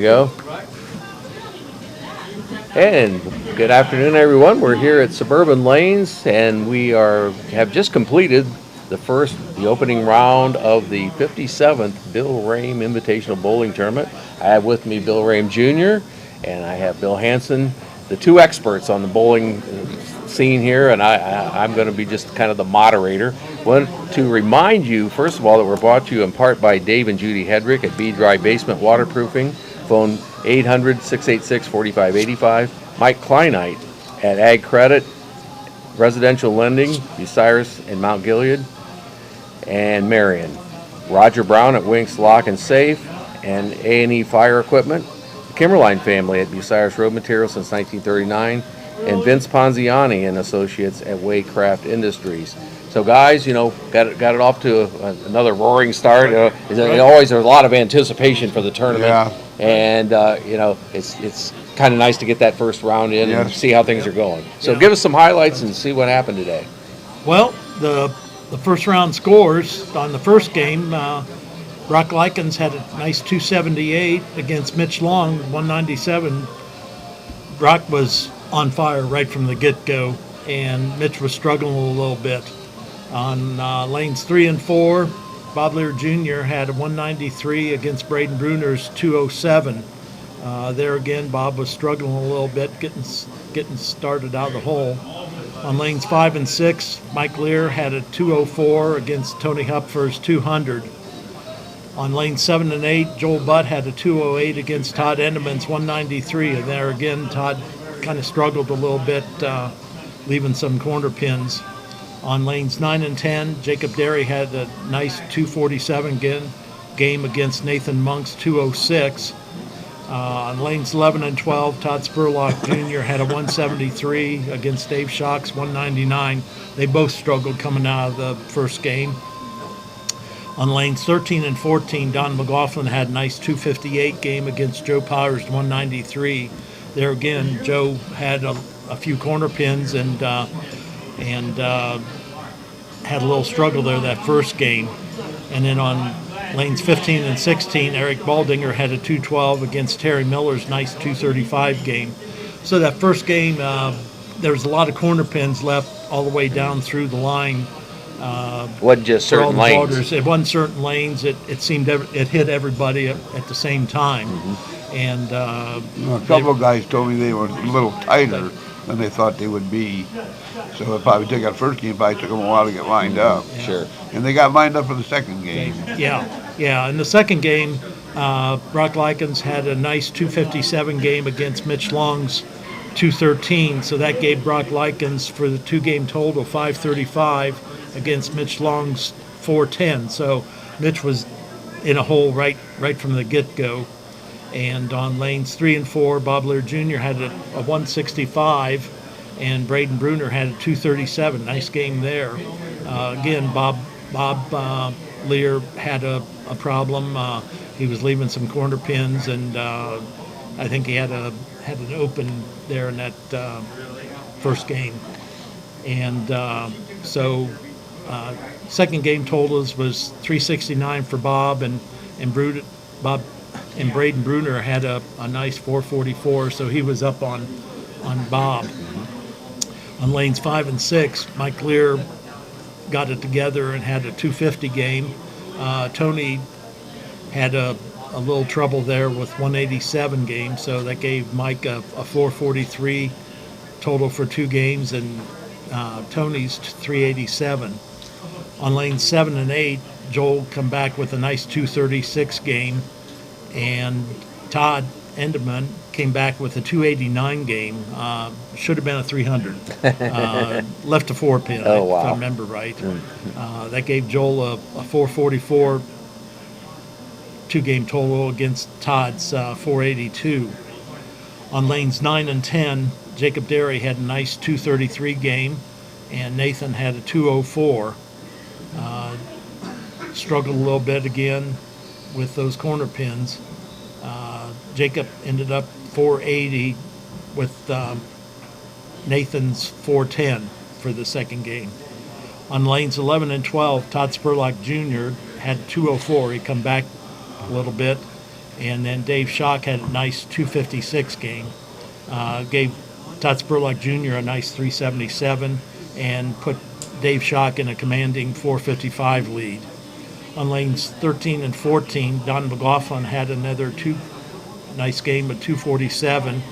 Go. And good afternoon, everyone. We're here at Suburban Lanes, and we have just completed the opening round of the 57th Bill Rahm Invitational Bowling Tournament. I have with me Bill Rahm Jr. and I have Bill Hansen, the two experts on the bowling scene here, and I'm going to be just kind of the moderator. Want to remind you, first of all, that we're brought to you in part by Dave and Judy Hedrick at B Dry Basement Waterproofing. Phone 800-686-4585. Mike Kleinite at Ag Credit, Residential Lending, Bucyrus and Mount Gilead, and Marion. Roger Brown at Winks Lock and Safe, and A&E Fire Equipment. The Kimmerline family at Bucyrus Road Materials since 1939, and Vince Ponziani and Associates at Waycraft Industries. So, guys, got it off to another roaring start. There's a lot of anticipation for the tournament. Yeah. And it's kind of nice to get that first round in and see how things are going. So give us some highlights and see what happened today. Well, the first round scores on the first game, Brock Likens had a nice 278 against Mitch Long, 197. Brock was on fire right from the get-go, and Mitch was struggling a little bit. On lanes 3 and 4, Bob Lear Jr. had a 193 against Braden Bruner's 207. There again, Bob was struggling a little bit, getting started out of the hole. On lanes 5 and 6, Mike Lear had a 204 against Tony Hupfer's 200. On lanes 7 and 8, Joel Butt had a 208 against Todd Endemann's 193. And there again, Todd kind of struggled a little bit, leaving some corner pins. On lanes 9 and 10, Jacob Derry had a nice 247 game against Nathan Monk's 206. On lanes 11 and 12, Todd Spurlock Jr. had a 173 against Dave Schock's 199. They both struggled coming out of the first game. On lanes 13 and 14, Don McLaughlin had a nice 258 game against Joe Powers 193. There again, Joe had a few corner pins and had a little struggle there that first game. And then on lanes 15 and 16, Eric Baldinger had a 212 against Terry Miller's nice 235 game. So that first game, there was a lot of corner pins left all the way down through the line. Wasn't just certain lanes. It wasn't certain lanes. It seemed it hit everybody at the same time. Mm-hmm. And a couple of guys told me they were a little tighter than they thought they would be. So it probably took that first game, probably took them a while to get lined up. Yeah. Sure. And they got lined up for the second game. Yeah. In the second game, Brock Likens had a nice 257 game against Mitch Long's 213. So that gave Brock Likens for the two-game total 535 against Mitch Long's 410. So Mitch was in a hole right from the get-go. And on lanes 3 and 4, Bob Lear Jr. had a 165, and Braden Bruner had a 237. Nice game there. Again, Bob Lear had a problem. He was leaving some corner pins, and I think he had an open there in that first game. And second game totals was 369 for Bob, and Braden Bruner had a nice 444, so he was up on Bob. On lanes 5 and 6, Mike Lear got it together and had a 250 game. Tony had a little trouble there with 187 game, so that gave Mike a 443 total for two games, and Tony's 387. On lanes 7 and 8, Joel come back with a nice 236 game, and Todd Endemann came back with a 289 game. Should have been a 300. Left a 4-pin, oh, wow. If I remember right. That gave Joel a 444 two-game total against Todd's 482. On lanes 9 and 10, Jacob Derry had a nice 233 game, and Nathan had a 204. Struggled a little bit again with those corner pins. Jacob ended up 480 with Nathan's 410 for the second game. On lanes 11 and 12, Todd Spurlock Jr. had 204. He come back a little bit, And then Dave Schock had a nice 256 game. Gave Tots Burlock Jr. a nice 377 and put Dave Schock in a commanding 455 lead. On lanes 13 and 14, Don McLaughlin had another nice game at 247,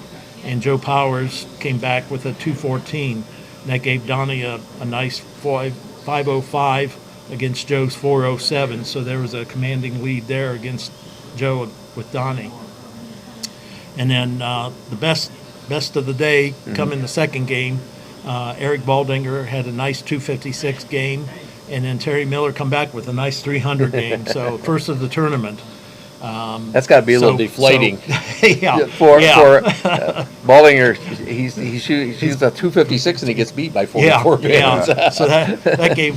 and Joe Powers came back with a 214. And that gave Donnie a nice 505 against Joe's 407, so there was a commanding lead there against Joe with Donnie. And then the best of the day come in the second game. Eric Baldinger had a nice 256 game, and then Terry Miller come back with a nice 300 game. So first of the tournament. That's got to be a little deflating. Yeah. For Baldinger, he shoots a 256 and he gets beat by 44 pins. Yeah. So that gave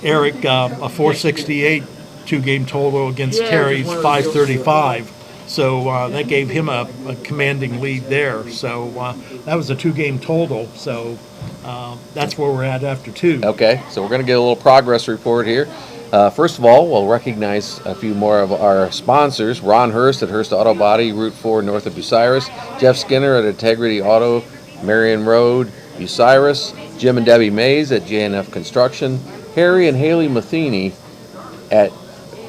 Eric a 468 two-game total against Terry's 535. So that gave him a commanding lead there. So that was a two-game total. So that's where we're at after two. Okay, so we're going to get a little progress report here. First of all, we'll recognize a few more of our sponsors. Ron Hurst at Hurst Auto Body, Route 4 north of Bucyrus. Jeff Skinner at Integrity Auto, Marion Road, Bucyrus. Jim and Debbie Mays at JNF Construction. Harry and Haley Matheny at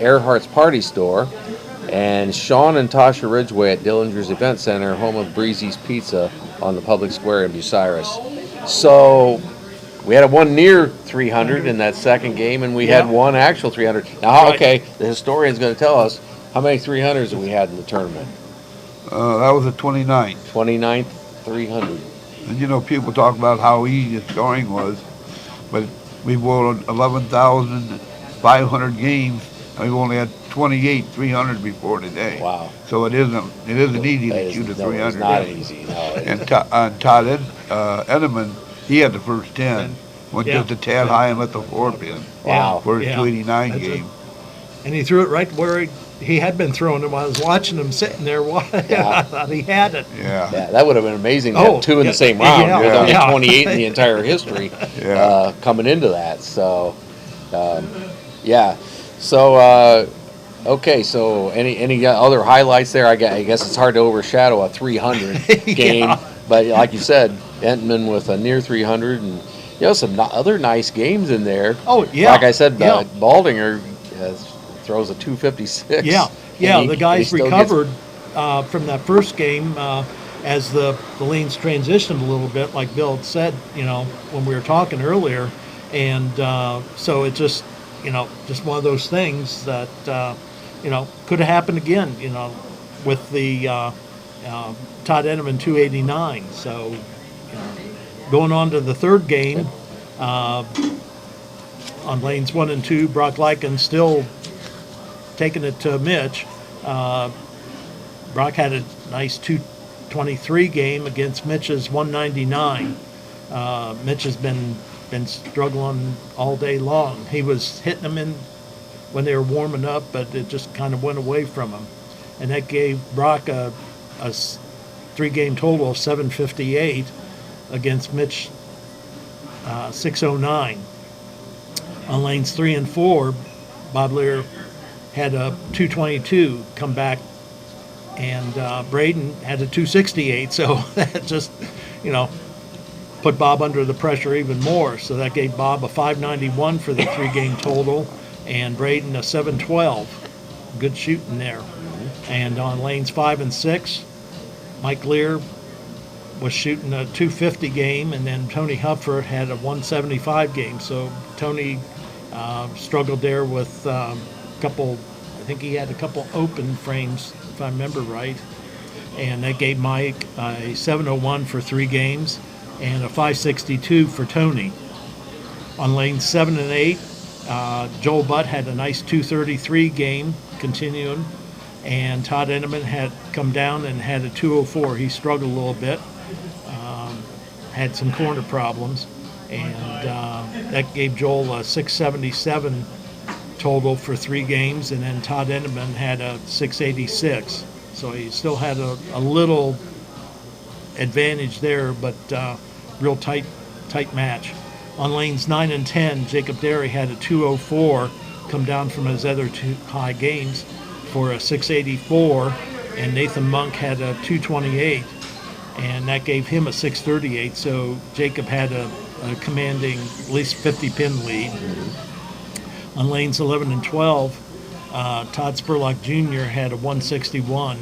Earhart's Party Store. And Sean and Tasha Ridgway at Dillinger's Event Center, home of Breezy's Pizza on the public square in Bucyrus. So we had a one near 300 in that second game, and we had one actual 300. Now, okay, the historian's going to tell us how many 300s that we had in the tournament. That was the 29th. 29th 300. And people talk about how easy the scoring was, but we've won 11,500 games, and we've only had 28 300 before today. Wow. So it isn't easy to shoot a 300. It's not easy. No, and Todd Edelman, he had the first 10, went just a tad high and let the 4 pin. Wow. For his 289 game. And he threw it right where he had been throwing it. I was watching him sitting there. I thought he had it. Yeah. Yeah, that would have been amazing to have two in the same round. Yeah, There's only 28 in the entire history coming into that. So, So, okay, so any other highlights there? I guess it's hard to overshadow a 300 game. But like you said, Entman with a near 300 and some other nice games in there. Oh, yeah. Like I said, Baldinger throws a 256. Yeah, the guys recovered from that first game as the lanes transitioned a little bit, like Bill had said, when we were talking earlier. And so it just one of those things that, could have happened again, with the Todd Edelman 289. So, going on to the third game, on lanes 1 and 2, Brock Likens still taking it to Mitch. Brock had a nice 223 game against Mitch's 199. Mitch has been struggling all day long. He was hitting them in when they were warming up, but it just kind of went away from him. And that gave Brock a 3-game total of 758 against Mitch 609. On lanes 3 and 4, Bob Lear had a 222 come back, and Braden had a 268. So that just, put Bob under the pressure even more. So that gave Bob a 591 for the 3-game total, and Braden a 712. Good shooting there. And on lanes 5 and 6, Mike Lear was shooting a 250 game, and then Tony Hupfer had a 175 game. So Tony struggled there with a couple, I think he had a couple open frames, if I remember right. And that gave Mike a 701 for 3 games and a 562 for Tony. On lanes 7 and 8, Joel Butt had a nice 233 game continuing, and Todd Edelman had come down and had a 204. He struggled a little bit, had some corner problems, and that gave Joel a 677 total for 3 games, and then Todd Edelman had a 686. So he still had a little advantage there, but real tight match. On lanes 9 and 10, Jacob Derry had a 204 come down from his other 2 high games for a 684, and Nathan Monk had a 228, and that gave him a 638. So Jacob had a commanding at least 50 pin lead. On lanes 11 and 12, Todd Spurlock Jr. had a 161.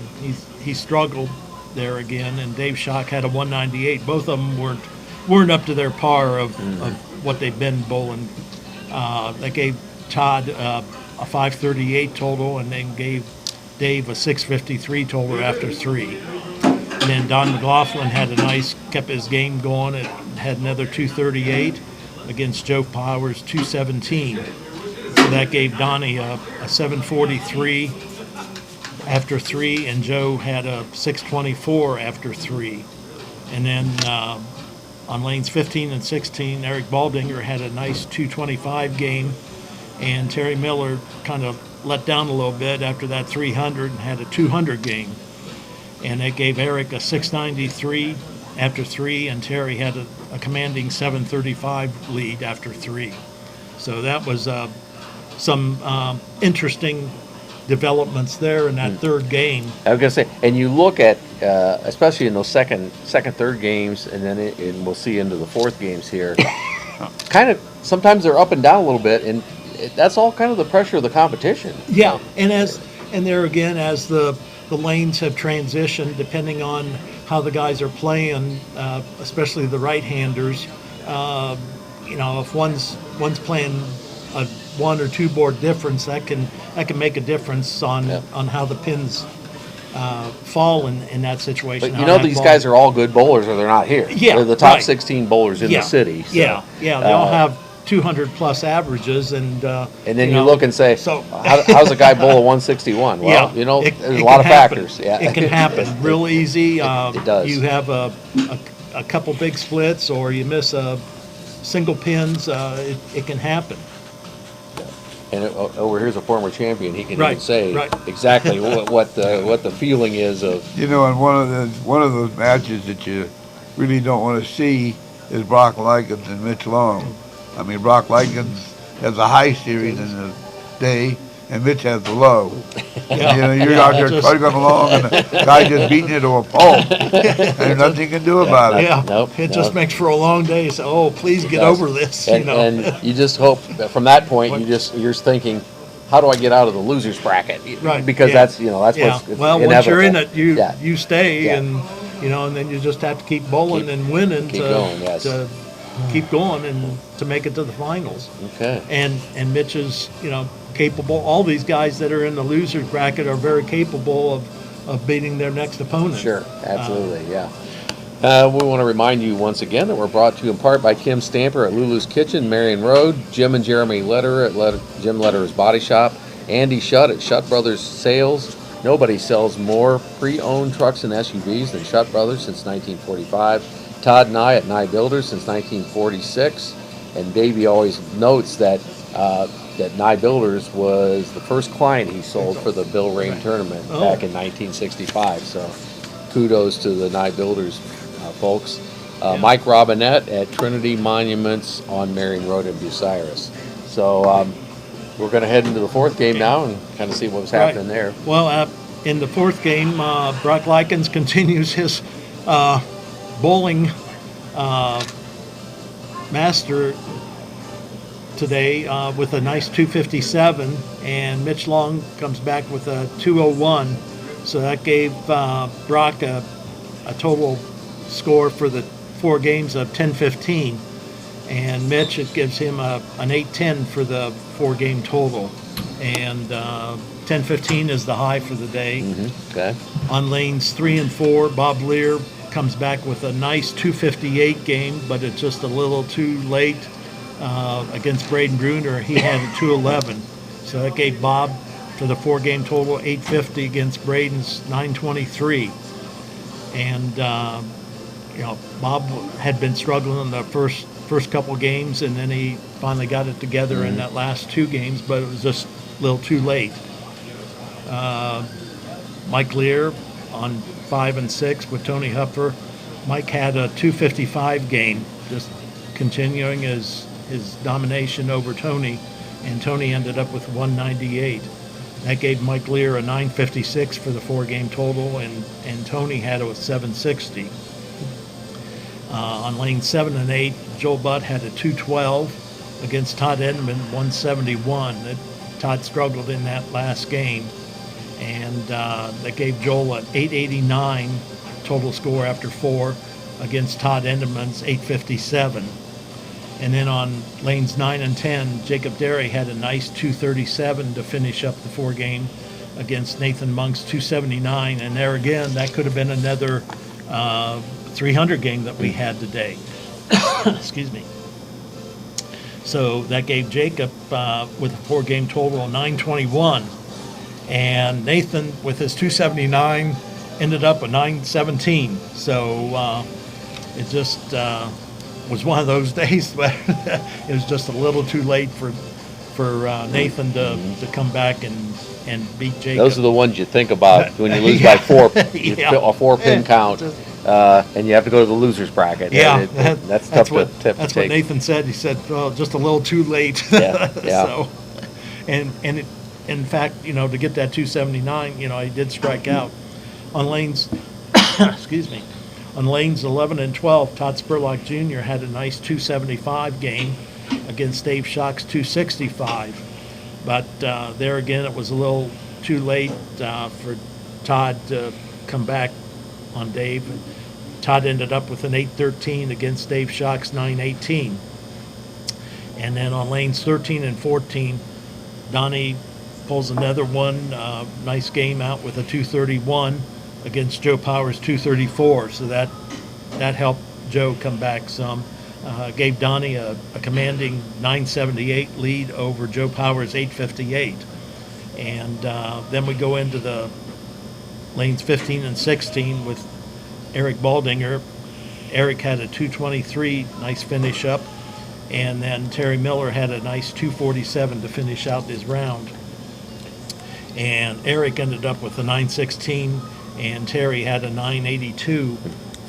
He struggled there again, and Dave Schock had a 198. Both of them weren't up to their par of what they've been bowling. That gave Todd a 538 total, and then gave Dave a 653 total after 3. And then Don McLaughlin kept his game going. It had another 238 against Joe Powers' 217. So that gave Donnie a 743 after 3, and Joe had a 624 after 3. And then on lanes 15 and 16, Eric Baldinger had a nice 225 game, and Terry Miller kind of let down a little bit after that 300 and had a 200 game. And it gave Eric a 693 after 3, and Terry had a commanding 735 lead after 3. So that was some interesting developments there in that third game. I was gonna say, and you look at especially in those second, third games, and then and we'll see into the fourth games here. Kind of sometimes they're up and down a little bit, and that's all kind of the pressure of the competition. Yeah, and there again, as the lanes have transitioned, depending on how the guys are playing, especially the right-handers. If one's playing a 1 or 2 board difference, that can make a difference on how the pins fall in that situation. But these guys are all good bowlers, or they're not here. Yeah, they're the top right. 16 bowlers in the city. So, yeah, they all have 200 plus averages, and then you look and say, so how's a guy bowl a 161? Well, there's a lot of factors. Yeah, it can happen real easy. It does. You have a couple big splits, or you miss a single pins. It can happen. And over here's a former champion. He can Right, even say right. exactly what the feeling is of. And one of those matches that you really don't want to see is Brock Likens and Mitch Long. I mean, Brock Likens has a high series in the day, and Mitch has the low. Yeah. You're out there chugging along, and the guy just beating you to a pulp. There's nothing you can do about it. Yeah, Nope, it just makes for a long day. So, please get over this. And you just hope that from that point you're thinking, how do I get out of the losers bracket? Right. Because yeah. that's what's well, once you're in it, you stay, Yeah. and and then you just have to keep bowling and winning to keep going and to make it to the finals. Okay. And Mitch is capable. All these guys that are in the losers bracket are very capable of beating their next opponent. Sure, absolutely, yeah. We want to remind you once again that we're brought to you in part by Kim Stamper at Lulu's Kitchen, Marion Road, Jim and Jeremy Lederer at Jim Lederer's Body Shop, Andy Shutt at Shutt Brothers Sales. Nobody sells more pre-owned trucks and SUVs than Shutt Brothers since 1945. Todd Nye at Nye Builders since 1946. And Davey always notes that Nye Builders was the first client he sold for the Bill Rahm tournament back in 1965. So kudos to the Nye Builders folks. Mike Robinette at Trinity Monuments on Marion Road in Bucyrus. So we're going to head into the fourth game now and kind of see what's happening there. Well, in the fourth game, Brock Likens continues his bowling master today with a nice 257, and Mitch Long comes back with a 201. So that gave Brock a total score for the 4 games of 1015. And Mitch, it gives him an 810 for the 4-game total. And 1015 is the high for the day. Mm-hmm. Okay. On lanes 3 and 4, Bob Lear comes back with a nice 258 game, but it's just a little too late against Braden Bruner. He had a 211. So that gave Bob, for the 4-game total, 850 against Braden's 923. And, Bob had been struggling in the first couple games, and then he finally got it together in that last 2 games, but it was just a little too late. Mike Lear on 5 and 6 with Tony Hupfer. Mike had a 255 game, just continuing his domination over Tony, and Tony ended up with 198. That gave Mike Lear a 956 for the 4-game total, and Tony had a 760. On lane 7 and 8, Joel Butt had a 212 against Todd Edmond, 171. Todd struggled in that last game, and that gave Joel an 889 total score after 4 against Todd Edmond's 857. And then on lanes 9 and 10, Jacob Derry had a nice 237 to finish up the 4-game against Nathan Monk's 279. And there again, that could have been another 300 game that we had today. Excuse me. So that gave Jacob, with a 4-game total of 921. And Nathan, with his 279, ended up with 917. So it just was one of those days where it was just a little too late for Nathan to come back and beat Jacob. Those are the ones you think about when you lose by 4, a 4-pin count, and you have to go to the losers bracket. Yeah, that's tough to take. That's what Nathan said. He said, "Well, just a little too late." Yeah. So, in fact, to get that 279, he did strike out on lanes. Excuse me. On lanes 11 and 12, Todd Spurlock Jr. had a nice 275 game against Dave Schock's 265. But there again, it was a little too late for Todd to come back on Dave. Todd ended up with an 813 against Dave Schock's 918. And then on lanes 13 and 14, Donnie pulls another one. Nice game out with a 231 against Joe Powers' 234. So that helped Joe come back some. Gave Donnie a commanding 978 lead over Joe Powers' 858. And then we go into the lanes 15 and 16 with Eric Baldinger. Eric had a 223, nice finish up. And then Terry Miller had a nice 247 to finish out his round. And Eric ended up with a 916, and Terry had a 982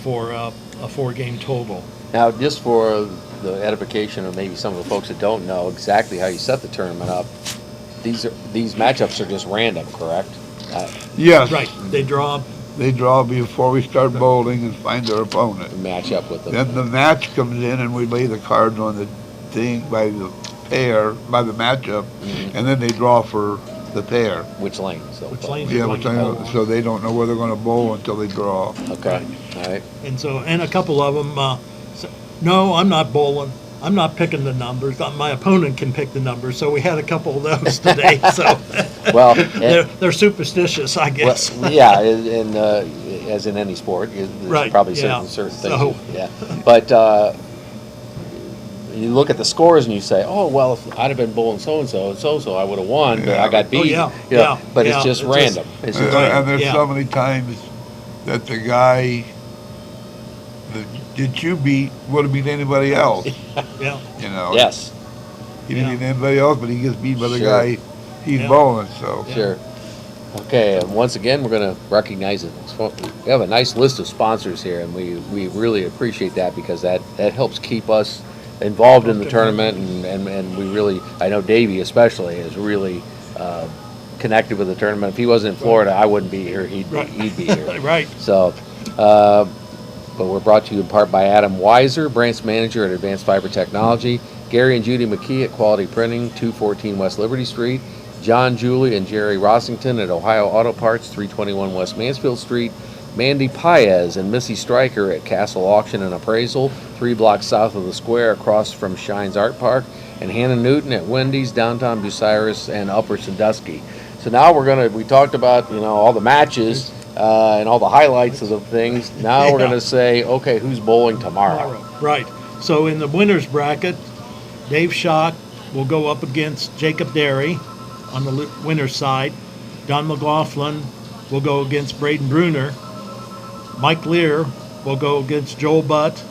for a 4-game total. Now, just for the edification of maybe some of the folks that don't know exactly how you set the tournament up, these matchups are just random, correct? Yes. Right. They draw before we start bowling and find their opponent. Match up with them. Then the match comes in and we lay the cards on the thing by the pair, by the matchup, and then they draw for the pair. Which lanes? Which lanes? Yeah, so they don't know where they're going to bowl until they draw. Okay. All right. And a couple of them, no, I'm not bowling. I'm not picking the numbers. My opponent can pick the numbers. So we had a couple of those today. So Well, they're superstitious, I guess. well, yeah, and as in any sport, there's Right, probably yeah. certain things. So- Yeah, but you look at the scores and you say, oh well, if I'd have been bowling so and so, I would have won, but Yeah. I got beat. yeah, You know, yeah, but yeah, it's just it's random. It's just random. And there's Yeah. so many times that the guy that you beat would have beat anybody else. Yeah. Yes, He didn't Yeah. beat anybody else, but he gets beat by the Sure. guy he's Yeah. bowling, so. sure. Okay, and once again, we're going to recognize it. We have a nice list of sponsors here, and we really appreciate that because that helps keep us involved in the tournament, and we really, I know Davey especially is really connected with the tournament. If he wasn't in Florida, I wouldn't be here. He'd be here. Right. So, but we're brought to you in part by Adam Weiser, branch manager at Advanced Fiber Technology, Gary and Judy McKee at Quality Printing, 214 West Liberty Street, John, Julie, and Jerry Rossington at Ohio Auto Parts, 321 West Mansfield Street, Mandy Paez and Missy Stryker at Castle Auction and Appraisal, 3 blocks south of the square across from Shines Art Park, and Hannah Newton at Wendy's, downtown Bucyrus, and Upper Sandusky. So now we talked about, all the matches and all the highlights of the things. Now we're going to say, okay, who's bowling tomorrow? Right. So in the winner's bracket, Dave Schock will go up against Jacob Derry on the winner's side. Don McLaughlin will go against Braden Bruner. Mike Lear will go against Joel Butt.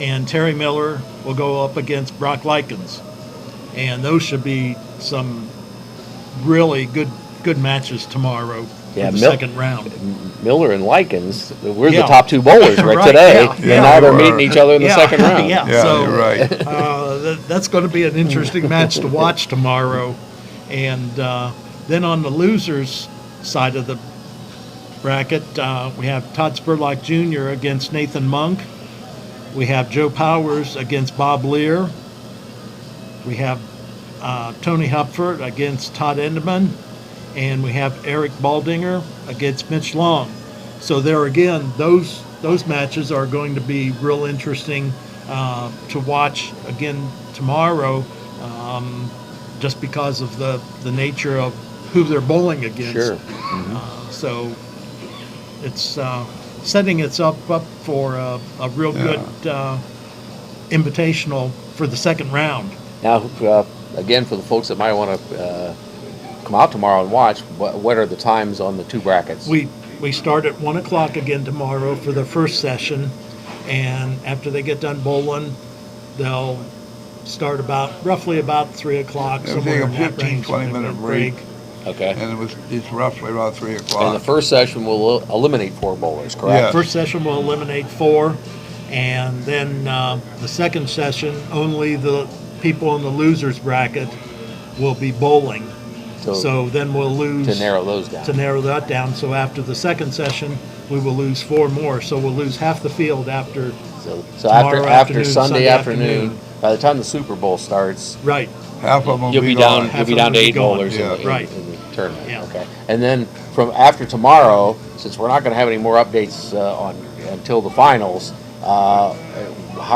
And Terry Miller will go up against Brock Likens. And those should be some really good matches tomorrow in the second round. Miller and Likens, we're the Yeah. top 2 bowlers right today, yeah, and yeah. now they're meeting each other in the second round. Yeah, Yeah, so you're right. that's going to be an interesting match to watch tomorrow. And Then on the losers side of the bracket, we have Todd Spurlock Jr. against Nathan Monk. We have Joe Powers against Bob Lear. We have Tony Hupford against Todd Endeman. And we have Eric Baldinger against Mitch Long. So there again, those matches are going to be real interesting to watch again tomorrow, just because of the nature of who they're bowling against. Sure. So it's setting itself up for a real good invitational for the second round. Now, again, for the folks that might want to come out tomorrow and watch, what are the times on the two brackets? We start at 1 o'clock again tomorrow for the first session, and after they get done bowling, they'll start roughly about 3 o'clock. They'll Somewhere take a in that 15, range, 20-minute break. Okay. And it's roughly about 3 And the o'clock. first session will eliminate 4 bowlers, correct? Yeah. First session will eliminate 4, and then the second session, only the people in the losers bracket will be bowling. So then we'll lose to narrow those down. to narrow that down. So after the second session, we will lose 4 more. So we'll lose half the field after. So tomorrow after afternoon, Sunday Sunday afternoon, afternoon. by the time the Super Bowl starts, Right. Half of them you'll be gone. down. Half You'll be of down them to will be 8 gone. bowlers Yeah. in the Right. tournament. Yeah. Okay. And then from after tomorrow, since we're not going to have any more updates until the finals,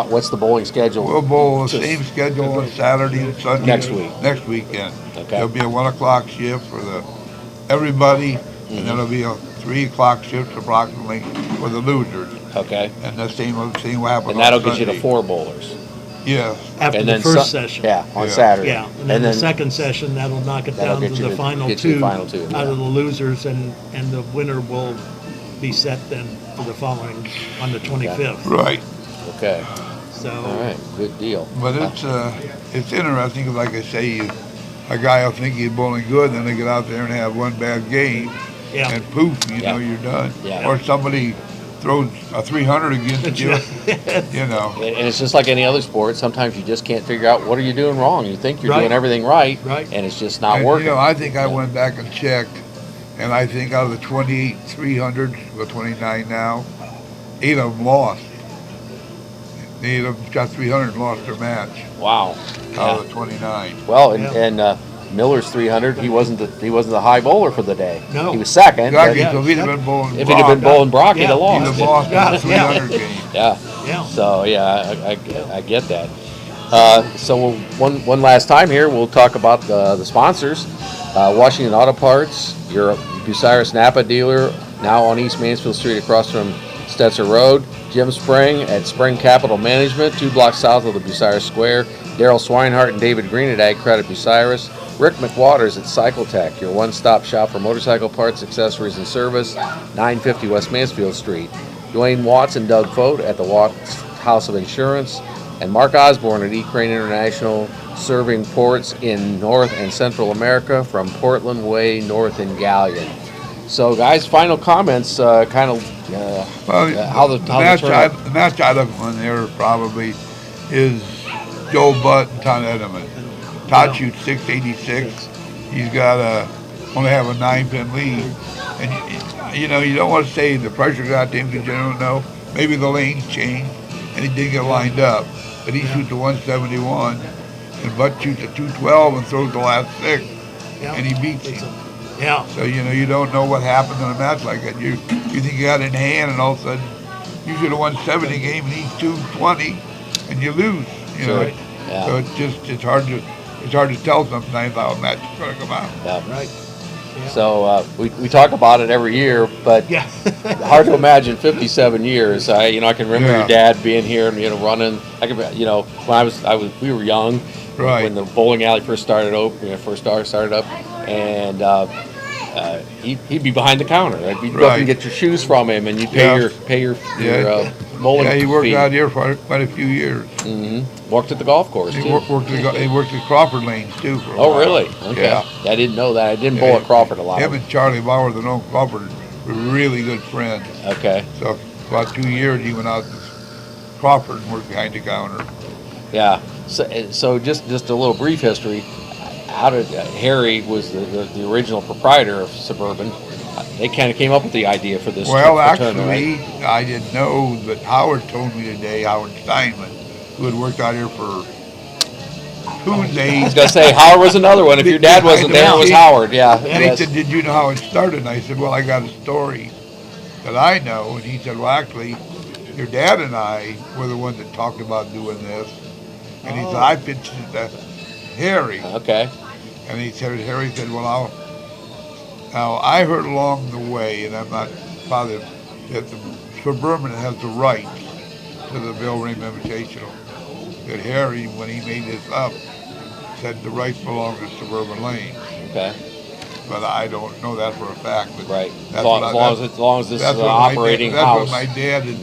what's the bowling schedule? We'll bowl the Just- same schedule on Saturday and Sunday. Next week. Next weekend. Okay. There'll be a 1 o'clock shift for everybody, Mm-hmm. and then there'll be a 3 o'clock shift approximately for the losers. Okay. And the same will happen And that'll on get you to Sunday. 4 bowlers. Yeah. After And the then first session. Yeah, on Yeah. Saturday. Yeah, and then the second session, that'll knock it That'll down get to you the to- final get you to two the final two, out yeah. of the losers, and the winner will be set then for the following, on the 25th. Right. Okay. So, All right. Good deal. But it's interesting, 'cause like I say, a guy will think he's bowling good, then they get out there and have one bad game, yeah. and poof, Yeah. you're done. Yeah. Or somebody throws a 300 against you, you know. And it's just like any other sport. Sometimes you just can't figure out what are you doing wrong. You think you're Right. doing everything right, Right. and it's just not And, working. you know, I think I went back and checked, and I think out of the 28 300s, well, 29 now, 8 of them lost. 8 of them got 300 and lost their match Wow. out Yeah. of the 29. Well, Yeah. and Miller's 300. He wasn't the high bowler for the day. No. He was second. Exactly, yeah, so if he'd have been bowling But if he'd have been Brock, bowling Brock, he'd Yeah. have he'd lost. have lost in the Yeah. 300 game. Yeah. Yeah. So yeah, I get that. So one last time here, we'll talk about the sponsors. Washington Auto Parts, your Bucyrus Napa dealer, now on East Mansfield Street across from Stetzer Road. Jim Spring at Spring Capital Management, 2 blocks south of the Bucyrus Square. Daryl Swinehart and David Green at Ag Credit Bucyrus. Rick McWaters at Cycletech, your one-stop shop for motorcycle parts, accessories, and service, 950 West Mansfield Street. Dwayne Watts and Doug Fote at the Watts House of Insurance. And Mark Osborne at E-Crane International, serving ports in North and Central America from Portland Way north in Galleon. So, guys, final comments, Well, how the match tournament- the match item on there probably is Joe Butt and Todd Edelman. Todd shoots 686. He's got only have a 9-pin lead, and you know you don't want to say the pressure got to him because you don't know. Maybe the lanes changed and he did get lined up, but he shoots a 171, and Butt shoots a 212 and throws the last 6, Yeah. and he beats him. Yeah. So, you know, you don't know what happens in a match like that. You think you got it in hand, and all of a sudden, you should have won 70 game, and he's 220, and you lose. You know, Sure. Yeah. so it's hard to tell sometimes how a match is going to come out. Yeah. Right. So we talk about it every year, but Yeah. hard to imagine 57 years. I can remember Yeah. your dad being here and running. When we were young, Right. when the bowling alley first started up, and he'd be behind the counter. Right? You'd go up and Right. get your shoes from him, and you'd pay Yeah. your Yeah. bowling Yeah, he worked fee. out here for quite a few years. Worked at the golf course He too. worked at Crawford Lanes too for a Oh, while. really? Okay. Yeah. I didn't know that. I didn't bowl at Crawford a lot. Him and Charlie Bauer, the known Crawford, were really good friends. Okay. So about 2 years he went out to Crawford and worked behind the counter. Yeah. So just a little brief history. how did Harry was the original proprietor of Suburban? They kind of came up with the idea for this Well, tournament, right? actually, I didn't know, but Howard told me today, Howard Steinman, who had worked out here for I was Tuesdays. gonna say Howard was another one. If your dad wasn't there, it was Howard. Yeah. And he Yes. said, "Did you know how it started?" And I said, "Well, I got a story that I know." And he said, "Well, actually, your dad and I were the ones that talked about doing this." And he said, "I pitched it to Harry." Okay. And he said, Harry said, "Well, now I heard along the way, and I'm not positive, that the Suburban has the rights to the Bill Rahm Invitational. That Harry, when he made this up, said the rights belong to Suburban Lanes. Okay. But I don't know that for a fact. But Right. That's what As long as this is that's an what operating that's house. what my dad had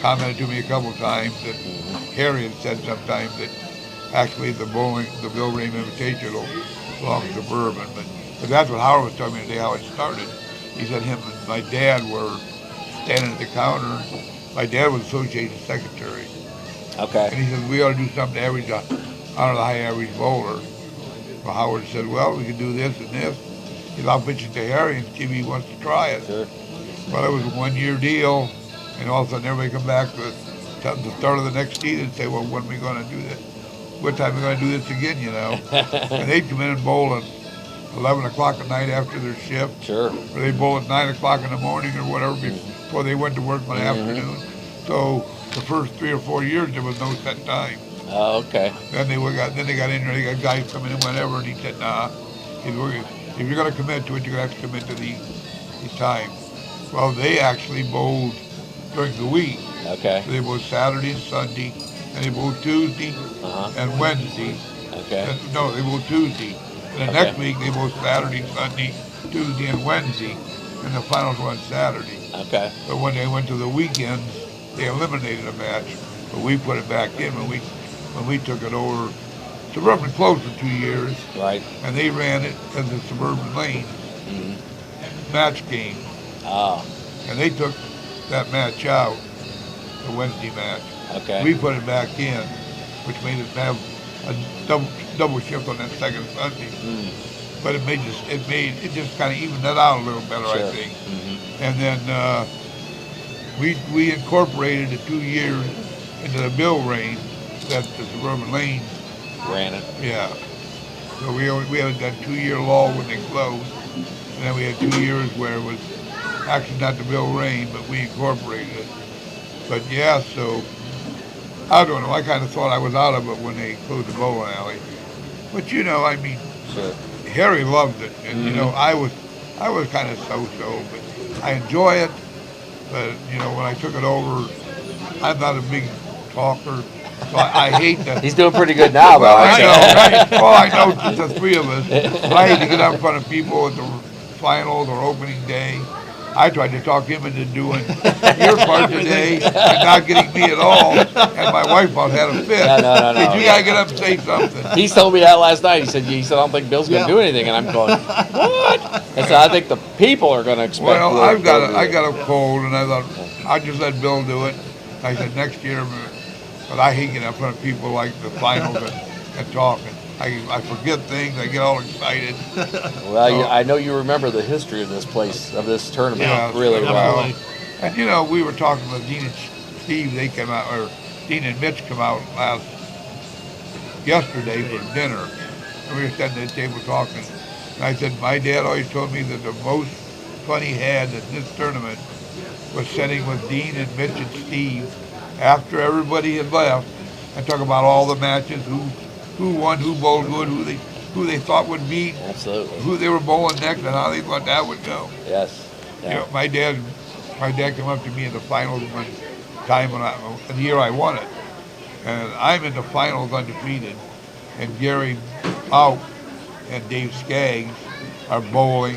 commented to me a couple of times. That Harry had said sometimes that actually the Bill Rahm Invitational belongs to Suburban. But that's what Howard was telling me today how it started. He said him and my dad were standing at the counter. My dad was association secretary. Okay. And he said, we ought to do something to honor the high average bowler. Well, Howard said, well, we can do this and this. He said, I'll pitch it to Harry and see if he wants to try it. Sure. Well, it was a 1 year deal. And all of a sudden everybody come back to the start of the next season and say, well, when are we going to do this? What time are we going to do this again, you know? And they'd come in and bowl at 11 o'clock at night after their shift. Sure. Or they bowl at 9 o'clock in the morning or whatever before they went to work one afternoon. So the first 3 or 4 years there was no set time. Oh, okay. Then they got in there. They got guys coming in whenever, and he said, "Nah, if you're going to commit to it, you're going to have to commit to the time." Well, they actually bowled during the week. Okay. So they bowled Saturday and Sunday, and they bowled Tuesday and Wednesday. Okay. No, they bowled Tuesday. And the next week they bowled Saturday, Sunday, Tuesday, and Wednesday, and the finals were on Saturday. Okay. But when they went to the weekends, they eliminated a match, but we put it back in when we took it over. Suburban closed for 2 years, Right. and they ran it as the Suburban Lane match game. Ah. And they took that match out, the Wednesday match. Okay. We put it back in, which made us have a double shift on that second Sunday. But it just kind of evened that out a little better, Sure. I think. And then we incorporated the 2 years into the Bill Rahm that the Suburban Lane Ran it. Yeah. So we had that 2 year lull when they closed, and then we had 2 years where it was actually not the Bill Rahm, but we incorporated it. But yeah, so I don't know. I kind of thought I was out of it when they closed the bowling alley. But you know, I mean, Sure. Harry loved it, and you know, I was kind of so-so, but I enjoy it. But you know, when I took it over, I'm not a big talker. So I hate that. He's doing pretty good now, though. Well, I actually. know, right? Well, I know the three of us. I hate to get up in front of people at the finals or opening day. I tried to talk him into doing your part today and not getting me at all. And my wife about had a fit. No. Said, you gotta get up and say something. He told me that last night. He said, I don't think Bill's going to do anything. And I'm going, what? I said, I think the people are going to expect Well, Bill I to do got it. a cold, and I thought I'd just let Bill do it. I said next year, but I hate getting up in front of people like the finals and talking. I forget things. I get all excited. Well, I know you remember the history of this place, of this tournament, Yeah, really well. definitely. And you know, we were talking with Dean and Steve. They came out, or Dean and Mitch come out yesterday for dinner, and we were sitting at the table talking. And I said, my dad always told me that the most fun he had in this tournament was sitting with Dean and Mitch and Steve after everybody had left and talk about all the matches, who won, who bowled good, who they thought would beat, Absolutely. who they were bowling next, and how they thought that would go. Yes. You Yeah. know, my dad came up to me in the finals one time the year I won it, and I'm in the finals undefeated, and Gary Out and Dave Skaggs are bowling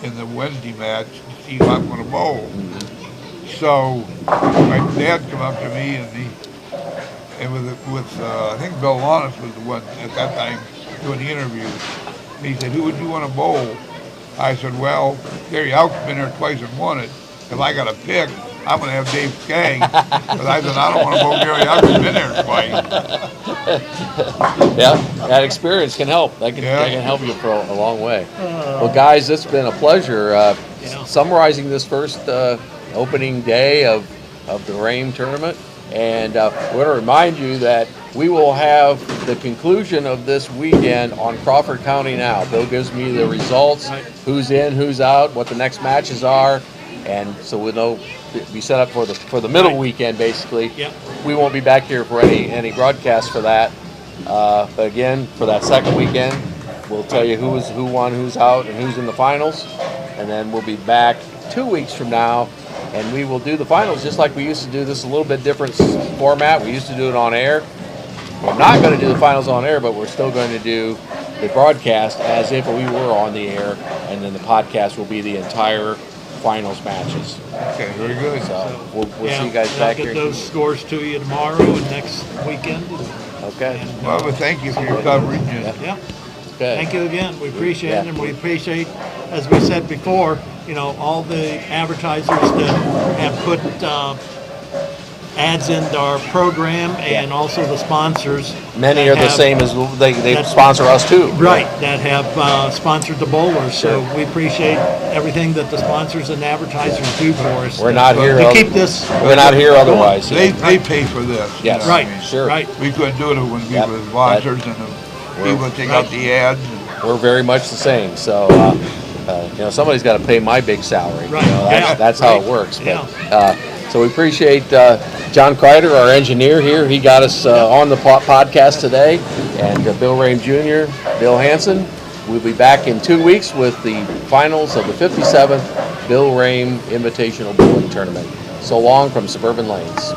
in the Wednesday match to see if I'm going to bowl. So my dad come up to me and with I think Bill Rahm was the one at that time doing the interview. And he said, "Who would you want to bowl?" I said, "Well, Gary Out's been there twice and won it. If I got to pick, I'm going to have Dave Skaggs. But I said, I don't want to go Gary. I've been there twice. Yeah, that experience can help. That can help you for a long way. Well, guys, it's been a pleasure summarizing this first opening day of the Rahm tournament. And I want to remind you that we will have the conclusion of this weekend on Crawford County Now. Bill gives me the results, who's in, who's out, what the next matches are, and so we'll know, be set up for the middle weekend basically. Yep. We won't be back here for any broadcast for that. But again, for that second weekend, we'll tell you who won, who's out, and who's in the finals, and then we'll be back 2 weeks from now. And we will do the finals just like we used to do. This is a little bit different format. We used to do it on air. We're not going to do the finals on air, but we're still going to do the broadcast as if we were on the air, and then the podcast will be the entire finals matches. Okay, very good. So we'll see you guys back I'll here. get those scores to you tomorrow and next weekend. Okay. Well, but thank you for your coverage. Yeah. Okay. Thank you again. We appreciate it, Yeah. and we appreciate, as we said before, all the advertisers that have put ads into our program, and also the sponsors. Many that are the have- same as they that- sponsor us too. Right, that have sponsored the bowlers. So we appreciate everything that the sponsors and advertisers do for us. We're not here. to keep this. We're not here otherwise. They pay for this. you Yes. know what I Right, mean? Sure. right. We couldn't do it if we Yep. were sponsors and the people take out the ads. We're very much the same. So, somebody's got to pay my big salary. Right. That's how it Right. works. But, Yeah. so we appreciate John Kreider, our engineer here. He got us on the podcast today. And Bill Rahm Jr., Bill Hansen. We'll be back in 2 weeks with the finals of the 57th Bill Rahm Invitational Bowling Tournament. So long from Suburban Lanes.